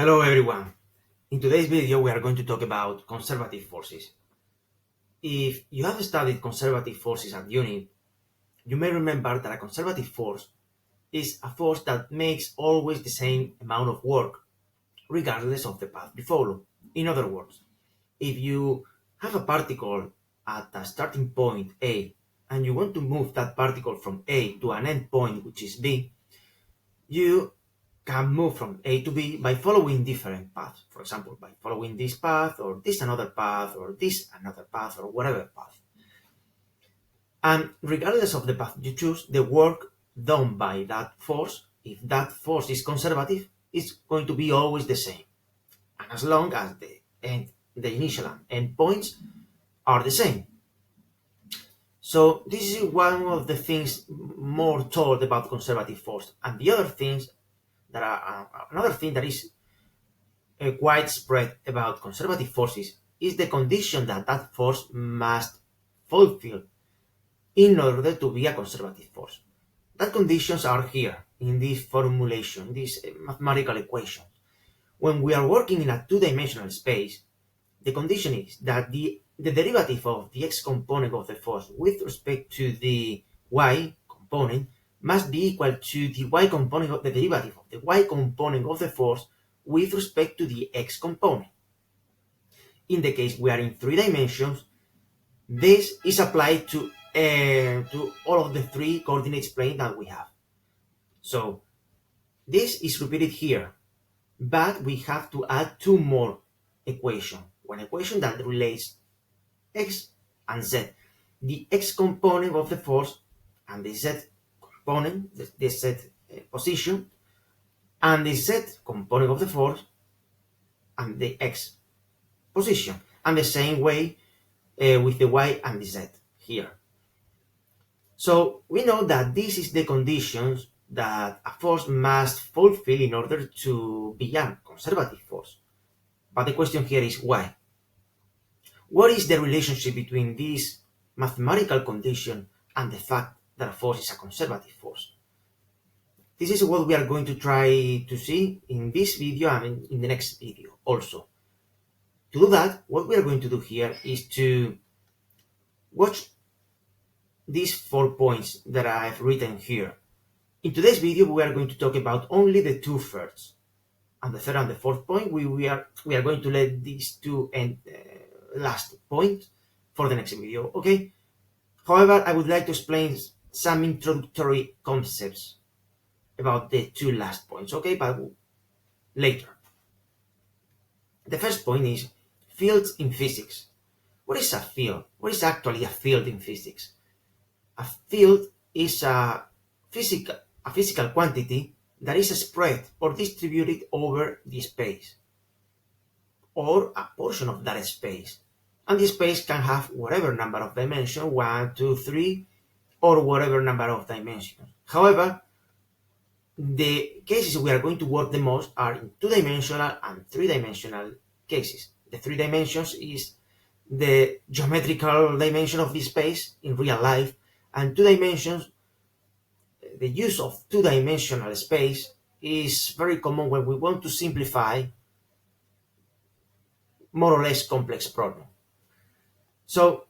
Hello everyone. In today's video we are going to talk about conservative forces. If you have studied conservative forces at uni, you may remember that a conservative force is a force that makes always the same amount of work, regardless of the path you follow. In other words, if you have a particle at a starting point A and you want to move that particle from A to an end point which is B, you can move from A to B by following different paths. For example, by following this path, or this another path, or this another path, or whatever path. And regardless of the path you choose, the work done by that force, if that force is conservative, is going to be always the same. And as long as the initial and end points are the same. So this is one of the things more told about conservative force. And the other things that are another thing that is widespread about conservative forces is the condition that that force must fulfill in order to be a conservative force. That conditions are here in this formulation, this mathematical equation. When we are working in a two-dimensional space, the condition is that the derivative of the x component of the force with respect to the y component must be equal to the y component of the derivative of the y component of the force with respect to the x component. In the case we are in three dimensions, this is applied to all of the three coordinates plane that we have. So this is repeated here, but we have to add two more equations. One equation that relates x and z, the x component of the force and the z component, the z position, and the z component of the force and the x position, and the same way with the y and the z here. So we know that this is the conditions that a force must fulfill in order to be a conservative force. But the question here is why? What is the relationship between this mathematical condition and the fact that a force is a conservative force? This is what we are going to try to see in this video and in the next video also. To do that, what we are going to do here is to watch these 4 points that I have written here. In today's video, we are going to talk about only the two firsts. And the third and the fourth point, we are going to let these two and last point for the next video, okay? However, I would like to explain some introductory concepts about the two last points, okay? But later. The first point is fields in physics. What is a field? What is actually a field in physics? A field is a physical quantity that is spread or distributed over the space, or a portion of that space. And the space can have whatever number of dimensions, 1, 2, 3, or whatever number of dimensions. However, the cases we are going to work the most are in two-dimensional and three-dimensional cases. The three dimensions is the geometrical dimension of the space in real life, and two dimensions, the use of two-dimensional space is very common when we want to simplify more or less complex problem. So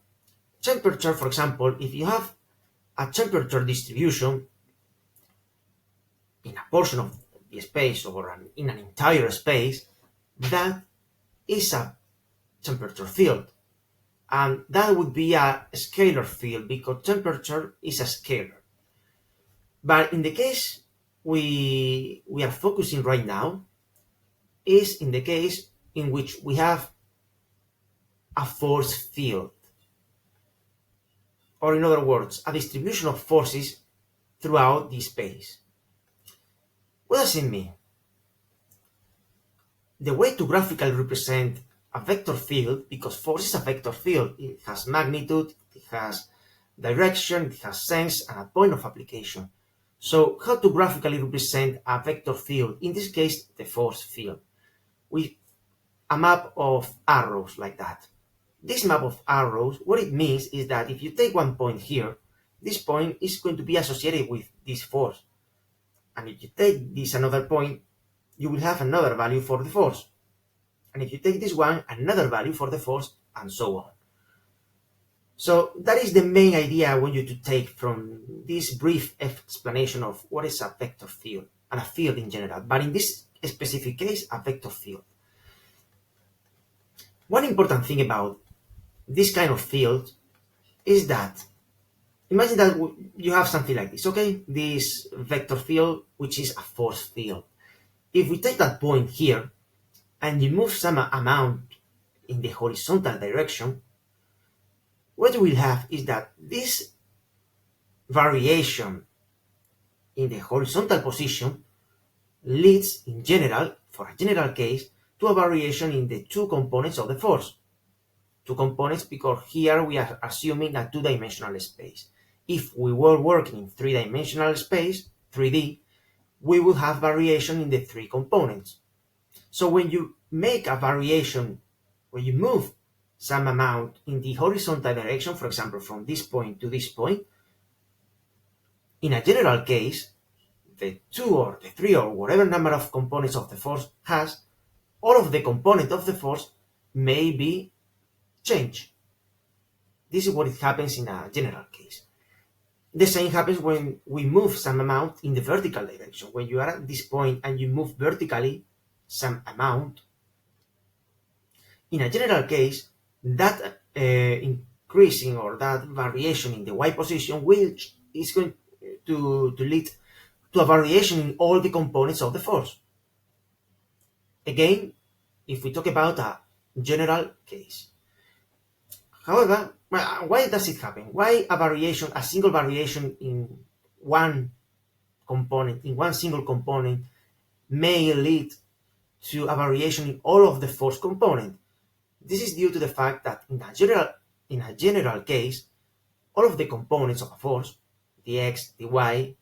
temperature, for example, if you have a temperature distribution in a portion of the space or in an entire space, that is a temperature field. And that would be a scalar field because temperature is a scalar. But in the case we are focusing right now is in the case in which we have a force field. Or in other words, a distribution of forces throughout the space. What does it mean? The way to graphically represent a vector field, because force is a vector field, it has magnitude, it has direction, it has sense, and a point of application. So how to graphically represent a vector field, in this case the force field, with a map of arrows like that. This map of arrows, what it means is that if you take one point here, this point is going to be associated with this force. And if you take this another point, you will have another value for the force. And if you take this one, another value for the force, and so on. So that is the main idea I want you to take from this brief explanation of what is a vector field and a field in general, but in this specific case, a vector field. One important thing about this kind of field is that, imagine that you have something like this, okay? This vector field, which is a force field. If we take that point here and you move some amount in the horizontal direction, what you will have is that this variation in the horizontal position leads, in general, for a general case, to a variation in the two components of the force. Two components because here we are assuming a two-dimensional space. If we were working in three-dimensional space, 3D, we would have variation in the three components. So when you make a variation, when you move some amount in the horizontal direction, for example, from this point to this point, in a general case, the two or the three or whatever number of components of the force has, all of the components of the force may be changed. This is what it happens in a general case. The same happens when we move some amount in the vertical direction. When you are at this point and you move vertically some amount, in a general case, that increasing or that variation in the y position is going to lead to a variation in all the components of the force. Again, if we talk about a general case. However, why does it happen? Why a single variation in one component, in one single component, may lead to a variation in all of the force component? This is due to the fact that in a general case, all of the components of a force, the x, the y,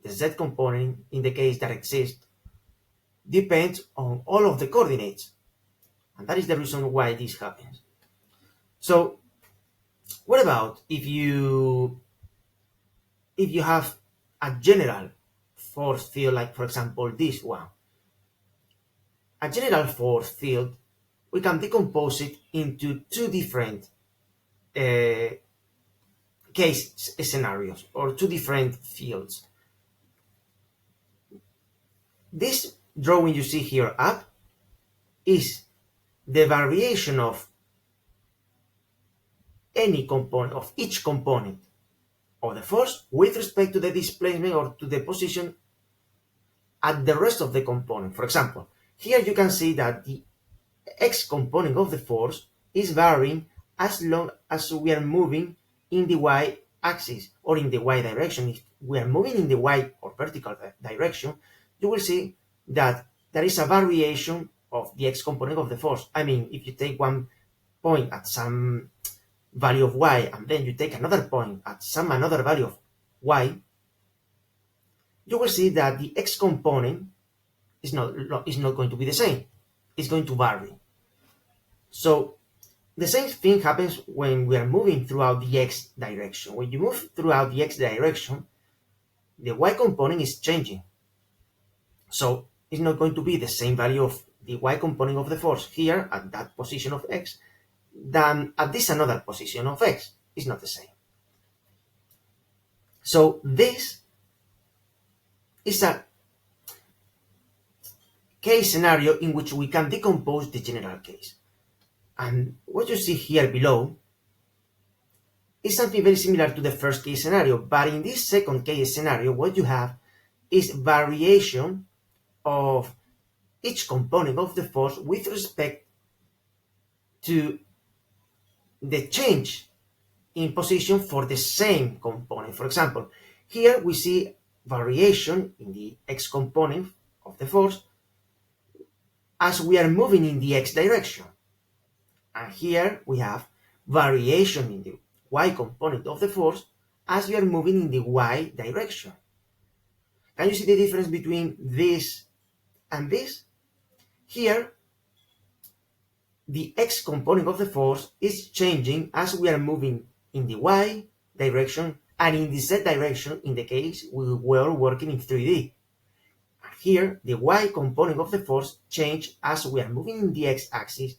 the z component, in the case that exists, depends on all of the coordinates. And that is the reason why this happens. So, what about if you have a general force field, like for example this one? A general force field, we can decompose it into two different case scenarios or two different fields. This drawing you see here up is the variation of any component, of each component of the force with respect to the displacement or to the position at the rest of the component. For example, here you can see that the x component of the force is varying as long as we are moving in the y axis or in the y direction. If we are moving in the y or vertical direction, you will see that there is a variation of the x component of the force. I mean, if you take one point at some value of y and then you take another point at some another value of y, you will see that the x component is not going to be the same. It's going to vary. So the same thing happens when we are moving throughout the x direction. When you move throughout the x direction, the y component is changing. So it's not going to be the same value of the y component of the force here at that position of x than at this another position of x. It's not the same. So this is a case scenario in which we can decompose the general case. And what you see here below is something very similar to the first case scenario, but in this second case scenario, what you have is variation of each component of the force with respect to the change in position for the same component. For example, here we see variation in the x component of the force as we are moving in the x direction. And here we have variation in the y component of the force as we are moving in the y direction. Can you see the difference between this and this? Here, the x component of the force is changing as we are moving in the y direction and in the z direction in the case we were working in 3D. here the y component of the force change as we are moving in the x-axis,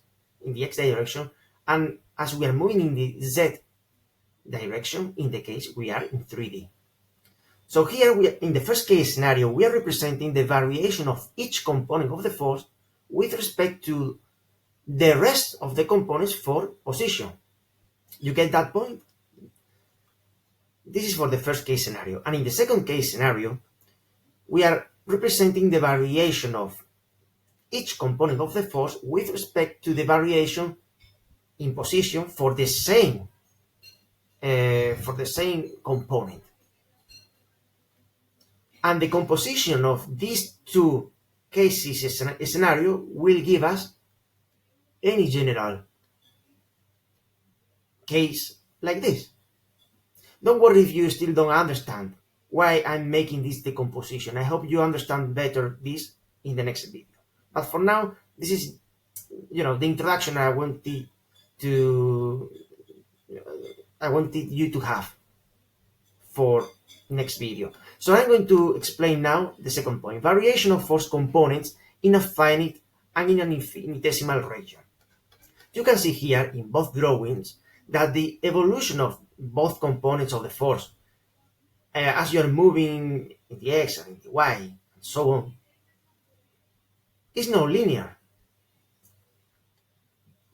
in the x direction, and as we are moving in the z direction, in the case we are in 3D. So here, in the first case scenario, we are representing the variation of each component of the force with respect to the rest of the components for position. You get that point? This is for the first case scenario. And in the second case scenario, we are representing the variation of each component of the force with respect to the variation in position for the same component. And the composition of these two cases scenario will give us any general case like this. Don't worry if you still don't understand why I'm making this decomposition. I hope you understand better this in the next video. But for now, this is, the introduction I wanted you to have for next video. So I'm going to explain now the second point: variation of force components in a finite and in an infinitesimal region. You can see here in both drawings that the evolution of both components of the force as you're moving in the x and in the y and so on is not linear.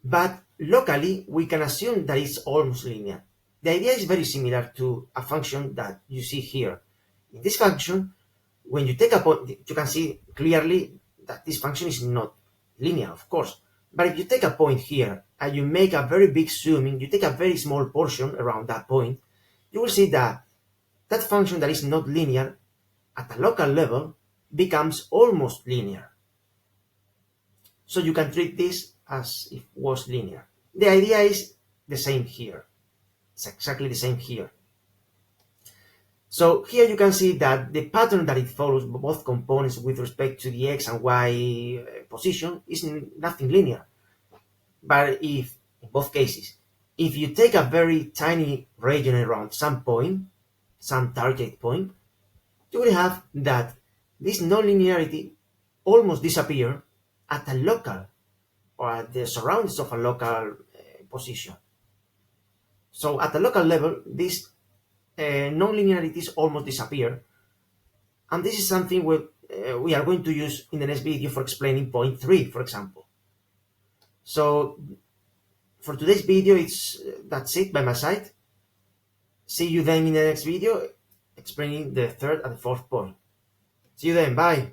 But locally, we can assume that it's almost linear. The idea is very similar to a function that you see here. In this function, when you take a point, you can see clearly that this function is not linear, of course. But if you take a point here and you make a very big zooming, you take a very small portion around that point, you will see that that function that is not linear at a local level becomes almost linear. So you can treat this as if it was linear. The idea is the same here. It's exactly the same here. So here you can see that the pattern that it follows both components with respect to the x and y position is nothing linear. But if, in both cases, if you take a very tiny region around some point, some target point, you will have that this nonlinearity almost disappear at a local or at the surroundings of a local position. So at the local level, this non-linearities almost disappear, and this is something we are going to use in the next video for explaining point 3, for example. So for today's video, that's it by my side. See you then in the next video explaining the third and the fourth point. See you then, bye.